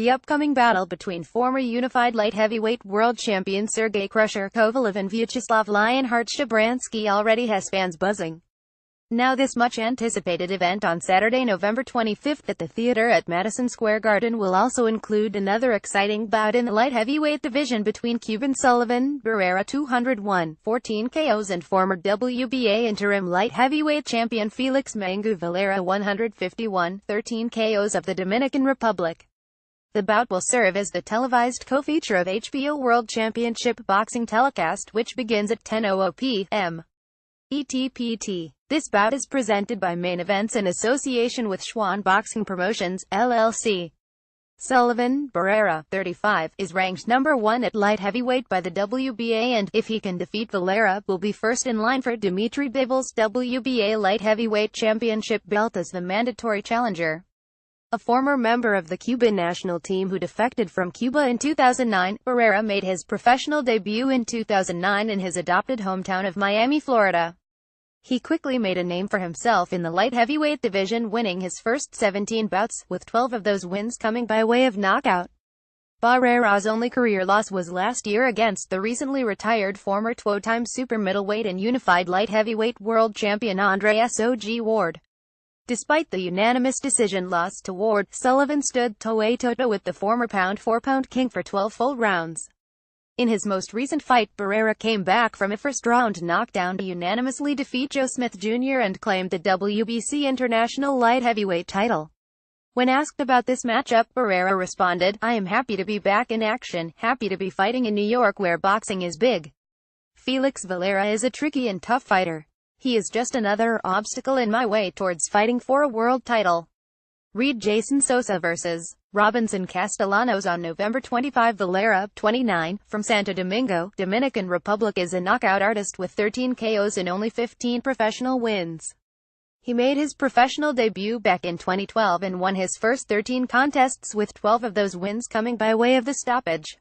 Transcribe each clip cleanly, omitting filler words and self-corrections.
The upcoming battle between former unified light heavyweight world champion Sergey Krusher Kovalev and Vyacheslav Lionheart-Shabranskyy already has fans buzzing. Now this much-anticipated event on Saturday, November 25th at the theater at Madison Square Garden will also include another exciting bout in the light heavyweight division between Cuban Sullivan Barrera 201, 14 KOs and former WBA interim light heavyweight champion Felix Valera 151, 13 KOs of the Dominican Republic. The bout will serve as the televised co-feature of HBO World Championship Boxing telecast, which begins at 10:00 p.m. ETPT. This bout is presented by Main Events in association with Schwan Boxing Promotions, LLC. Sullivan, Barrera, 35, is ranked number 1 at light heavyweight by the WBA and, if he can defeat Valera, will be first in line for Dmitry Bivol's WBA light heavyweight championship belt as the mandatory challenger. A former member of the Cuban national team who defected from Cuba in 2009, Barrera made his professional debut in 2009 in his adopted hometown of Miami, Florida. He quickly made a name for himself in the light heavyweight division, winning his first 17 bouts, with 12 of those wins coming by way of knockout. Barrera's only career loss was last year against the recently retired former two-time super middleweight and unified light heavyweight world champion Andre S.O.G. Ward. Despite the unanimous decision loss to Ward, Sullivan stood toe-to-toe with the former pound-for-pound king for 12 full rounds. In his most recent fight, Barrera came back from a first-round knockdown to unanimously defeat Joe Smith Jr. and claimed the WBC International Light Heavyweight title. When asked about this matchup, Barrera responded, "I am happy to be back in action, happy to be fighting in New York where boxing is big. Felix Valera is a tricky and tough fighter. He is just another obstacle in my way towards fighting for a world title." Read Jason Sosa vs. Robinson Castellanos on November 25. Valera, 29, from Santo Domingo, Dominican Republic, is a knockout artist with 13 KOs and only 15 professional wins. He made his professional debut back in 2012 and won his first 13 contests, with 12 of those wins coming by way of the stoppage.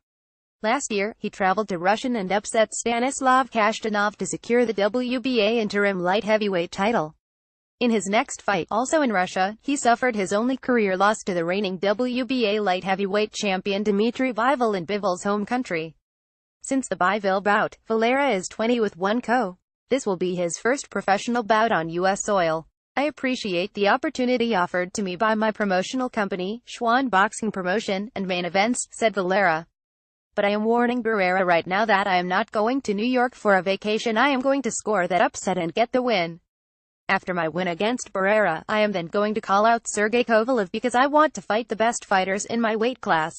Last year, he traveled to Russia and upset Stanislav Kashtanov to secure the WBA interim light heavyweight title. In his next fight, also in Russia, he suffered his only career loss to the reigning WBA light heavyweight champion Dmitry Bivol in Bivol's home country. Since the Bivol bout, Valera is 20 with 1 KO. This will be his first professional bout on U.S. soil. "I appreciate the opportunity offered to me by my promotional company, Schwan Boxing Promotion, and Main Events," said Valera. "But I am warning Barrera right now that I am not going to New York for a vacation. I am going to score that upset and get the win. After my win against Barrera, I am then going to call out Sergey Kovalev because I want to fight the best fighters in my weight class.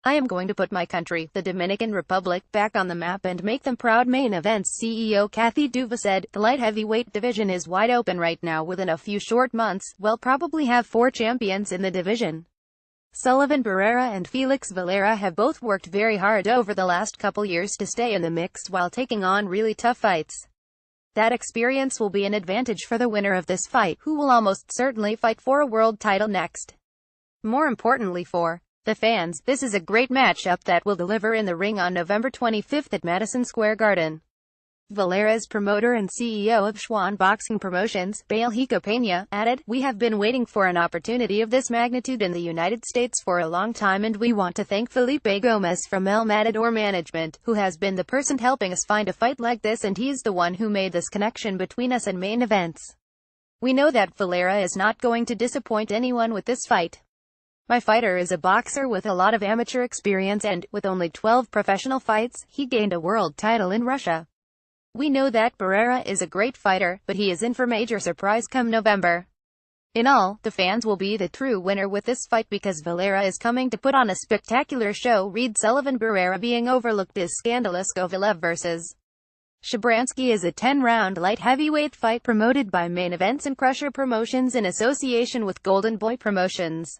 I am going to put my country, the Dominican Republic, back on the map and make them proud." Main Events CEO Kathy Duva said, "The light heavyweight division is wide open right now. Within a few short months, we'll probably have 4 champions in the division." Sullivan, Barrera and Felix Valera have both worked very hard over the last couple years to stay in the mix while taking on really tough fights. That experience will be an advantage for the winner of this fight, who will almost certainly fight for a world title next. More importantly for the fans, this is a great matchup that will deliver in the ring on November 25th at Madison Square Garden. Valera's promoter and CEO of Schwan Boxing Promotions, Baljico Peña, added, "We have been waiting for an opportunity of this magnitude in the United States for a long time, and we want to thank Felipe Gomez from El Matador Management, who has been the person helping us find a fight like this, and he's the one who made this connection between us and Main Events. We know that Valera is not going to disappoint anyone with this fight. My fighter is a boxer with a lot of amateur experience and, with only 12 professional fights, he gained a world title in Russia. We know that Barrera is a great fighter, but he is in for major surprise come November. In all, the fans will be the true winner with this fight because Valera is coming to put on a spectacular show." Read Sullivan. Barrera being overlooked is scandalous. Kovalev vs. Shabranskyy is a 10-round light heavyweight fight promoted by Main Events and Krusher Promotions in association with Golden Boy Promotions.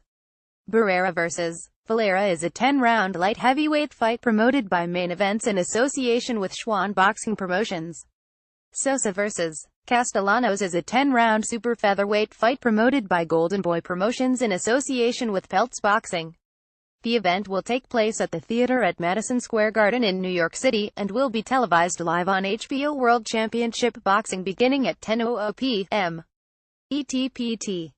Barrera vs. Valera is a 10-round light heavyweight fight promoted by Main Events in association with Schwan Boxing Promotions. Sosa vs. Castellanos is a 10-round super featherweight fight promoted by Golden Boy Promotions in association with Peltz Boxing. The event will take place at the theater at Madison Square Garden in New York City, and will be televised live on HBO World Championship Boxing beginning at 10:00 p.m. ETPT.